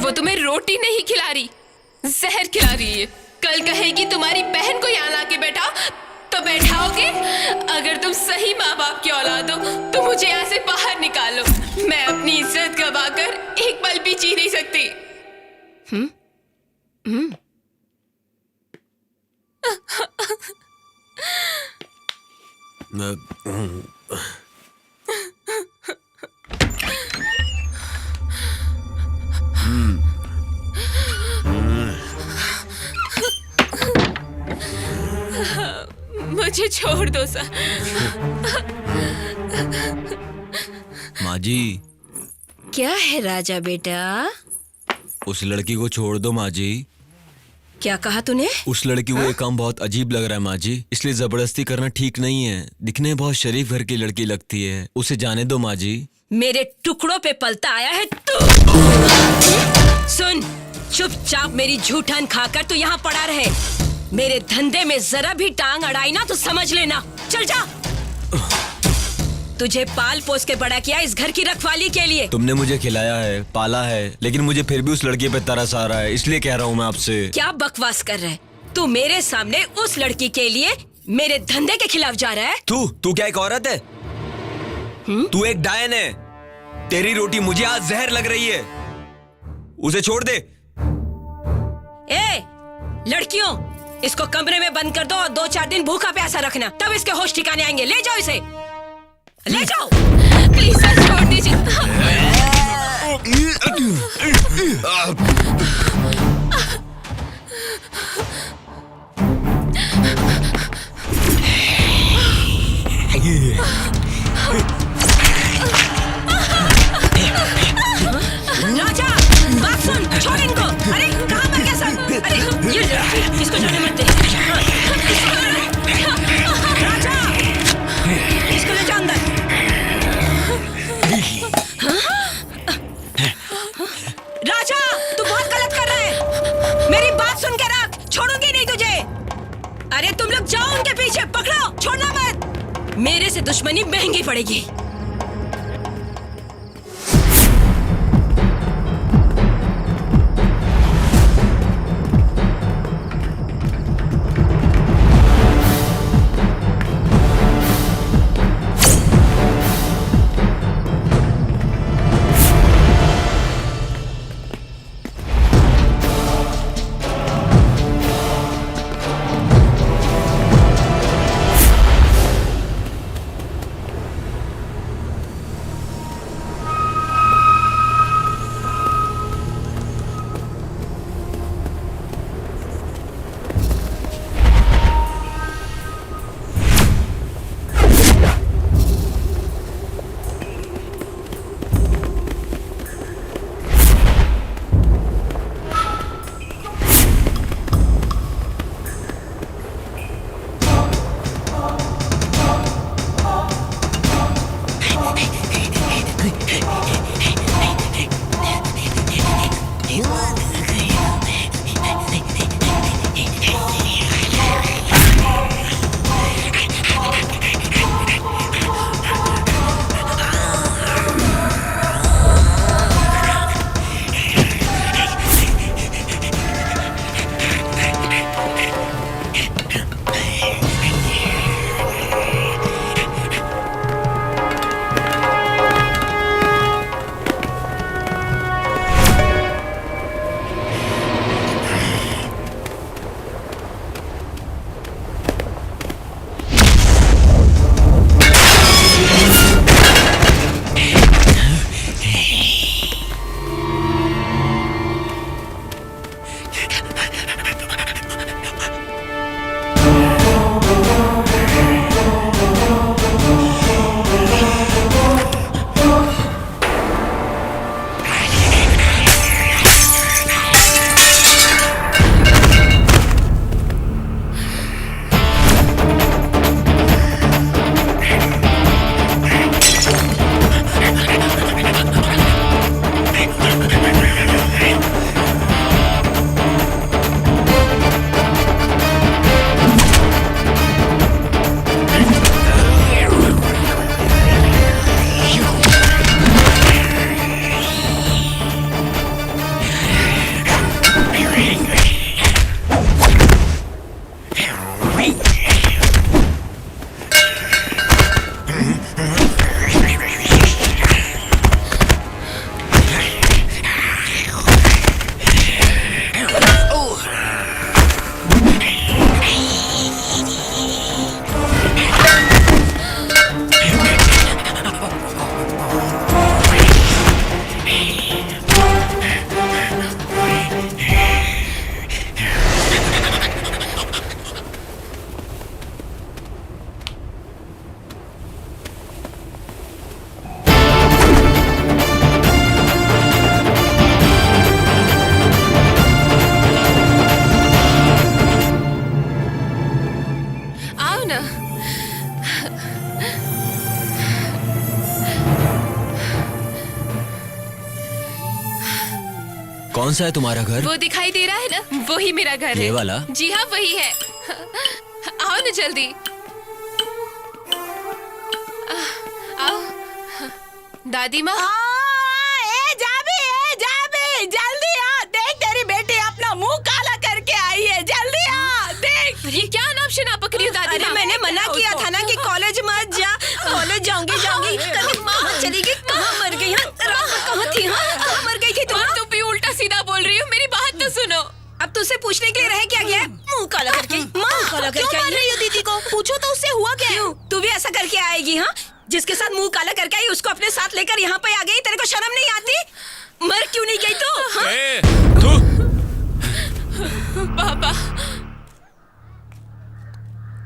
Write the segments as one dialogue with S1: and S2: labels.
S1: वो तुम्हें रोटी नहीं खिला रही, जहर खिला रही है। कल कहेगी तुम्हारी बहन को यहाँ लाके बैठाओ तो बैठाओगे? अगर तुम सही माँ बाप की औलाद हो तो मुझे यहाँ से बाहर निकालो। मैं अपनी इज्जत गवाकर एक पल भी जी नहीं सकती। मुझे छोड़ दो सर।
S2: माँ जी।
S3: क्या है राजा बेटा?
S2: उस लड़की को छोड़ दो माँ जी।
S3: क्या कहा तूने?
S2: उस लड़की को ये काम बहुत अजीब लग रहा है माँ जी, इसलिए जबरदस्ती करना ठीक नहीं है। दिखने में बहुत शरीफ घर की लड़की लगती है, उसे जाने दो माँ जी।
S3: मेरे टुकड़ों पे पलता आया है तू। सुन, चुपचाप मेरी झूठन खाकर तू यहाँ पड़ा रहे। मेरे धंधे में जरा भी टांग अड़ाई ना तो समझ लेना। चल जा। तुझे पाल पोस के बड़ा किया इस घर की रखवाली के लिए।
S2: तुमने मुझे खिलाया है, पाला है, लेकिन मुझे फिर भी उस लड़की पे तरस आ रहा है, इसलिए कह रहा हूँ मैं आपसे।
S3: क्या बकवास कर रहा है तू? मेरे सामने उस लड़की के लिए मेरे धंधे के खिलाफ जा रहा है?
S2: तू क्या एक औरत है? तू एक डायन है। तेरी रोटी मुझे आज जहर लग रही है, उसे छोड़ दे।
S3: ए लड़कियों, इसको कमरे में बंद कर दो और 2-4 दिन भूखा प्यासा रखना, तब इसके होश ठिकाने आएंगे। ले जाओ इसे, ले जाओ।
S1: प्लीज सर, छोड़ दीजिए।
S3: राजा बात सुन, छोड़ इनको। अरे कहाँ मर गया सब? अरे ये लड़की, इसको जाने मत दे। राजा, इसको ले जा अंदर। राजा, तू बहुत गलत कर रहा है। मेरी बात सुन के रख, छोड़ूंगी नहीं तुझे। अरे तुम लोग जाओ उनके पीछे, पकड़ो, छोड़ना मत। मेरे से दुश्मनी महंगी पड़ेगी।
S2: कौन सा है तुम्हारा घर?
S1: वो दिखाई दे रहा है ना, वही मेरा घर है।
S2: ये वाला?
S1: जी हाँ, वही है। आओ ना जल्दी, आओ। दादी माँ,
S4: जल्दी आ, देख तेरी बेटी अपना मुंह काला करके आई है, जल्दी आ, देख।
S1: ये क्या नाम शना पकड़ी हो दादी
S3: अरे
S1: माँ?
S3: मैंने मना किया था ना कि कॉलेज मत जा। कॉलेज जाऊंगी कभी कहाँ चली गई, कहाँ मर गई? कहाँ थी? कहाँ मर गई थी तुम?
S1: तुम भी उल्टा सीधा बोल रही हो, मेरी बात तो सुनो।
S3: अब तुझसे पूछने के लिए रह क्या गया? मुंह काला करके, मुंह काला करके आई है।
S4: दीदी को पूछो तो उससे हुआ क्या?
S3: क्यों तू भी ऐसा करके आएगी? हाँ, जिसके साथ मुंह काला करके आई उसको अपने साथ लेकर यहाँ पे आ गई। तेरे को शर्म नहीं आती? मर क्यों नहीं गई तू? हाँ?
S1: पापा,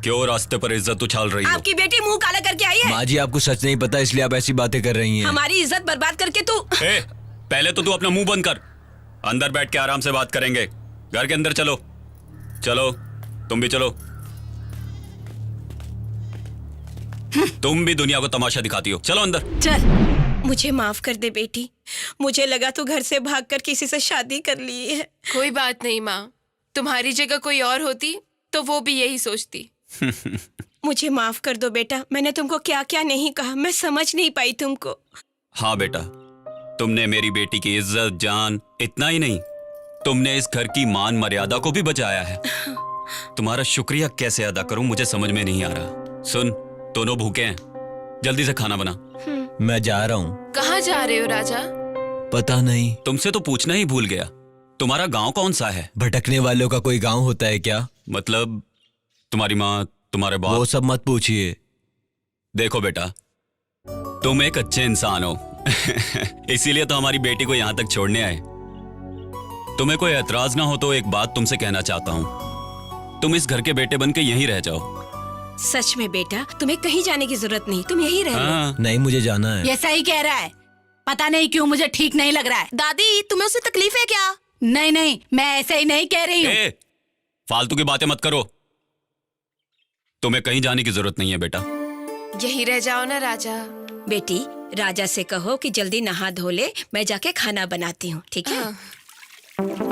S2: क्यों रास्ते पर इज्जत उछाल रही हो?
S3: आपकी बेटी मुंह काला करके आई है।
S2: माँ जी, आपको सच नहीं पता इसलिए आप ऐसी बातें कर रही हैं।
S3: हमारी इज्जत बर्बाद करके तू।
S5: पहले तो तू अपना मुंह बंद कर, अंदर बैठ के आराम से बात करेंगे। घर के अंदर चलो, चलो तुम भी चलो। तुम भी दुनिया को तमाशा दिखाती हो, चलो अंदर।
S3: चल, मुझे माफ कर दे बेटी। मुझे लगा तू घर से भागकर किसी से शादी कर ली है।
S1: कोई बात नहीं माँ, तुम्हारी जगह कोई और होती तो वो भी यही सोचती।
S3: मुझे माफ कर दो बेटा, मैंने तुमको क्या क्या नहीं कहा, मैं समझ नहीं पाई तुमको।
S5: हाँ बेटा, तुमने मेरी बेटी की इज्जत, जान, इतना ही नहीं, तुमने इस घर की मान मर्यादा को भी बचाया है। तुम्हारा शुक्रिया कैसे अदा करूं मुझे समझ में नहीं आ रहा। सुन, दोनों भूखे हैं, जल्दी से खाना बना।
S2: मैं जा रहा हूँ।
S1: कहाँ जा रहे हो राजा?
S2: पता नहीं।
S5: तुमसे तो पूछना ही भूल गया, तुम्हारा गांव कौन सा है?
S2: भटकने वालों का कोई गांव होता है क्या?
S5: मतलब तुम्हारी माँ, तुम्हारे
S2: वो
S5: बाप?
S2: सब मत पूछिए।
S5: देखो बेटा, तुम एक अच्छे इंसान हो इसीलिए तो हमारी बेटी को यहाँ तक छोड़ने आए। तुम्हें कोई एतराज ना हो तो एक बात तुमसे कहना चाहता हूँ, तुम इस घर के बेटे बन के यहीं रह जाओ।
S3: सच में बेटा, तुम्हें कहीं जाने की जरूरत नहीं, तुम यहीं रह लो।
S5: हाँ,
S2: नहीं, मुझे जाना है।
S4: ये सही कह रहा है, पता नहीं क्यों मुझे ठीक नहीं लग रहा है। दादी, तुम्हें उससे तकलीफ है क्या? नहीं नहीं, मैं ऐसे ही नहीं कह रही हूँ।
S5: फालतू की बातें मत करो, तुम्हें कहीं जाने की जरूरत नहीं है बेटा।
S1: यही रह जाओ ना राजा।
S3: बेटी, राजा से कहो कि जल्दी नहा धो ले, मैं जाके खाना बनाती हूँ, ठीक है?
S1: हाँ।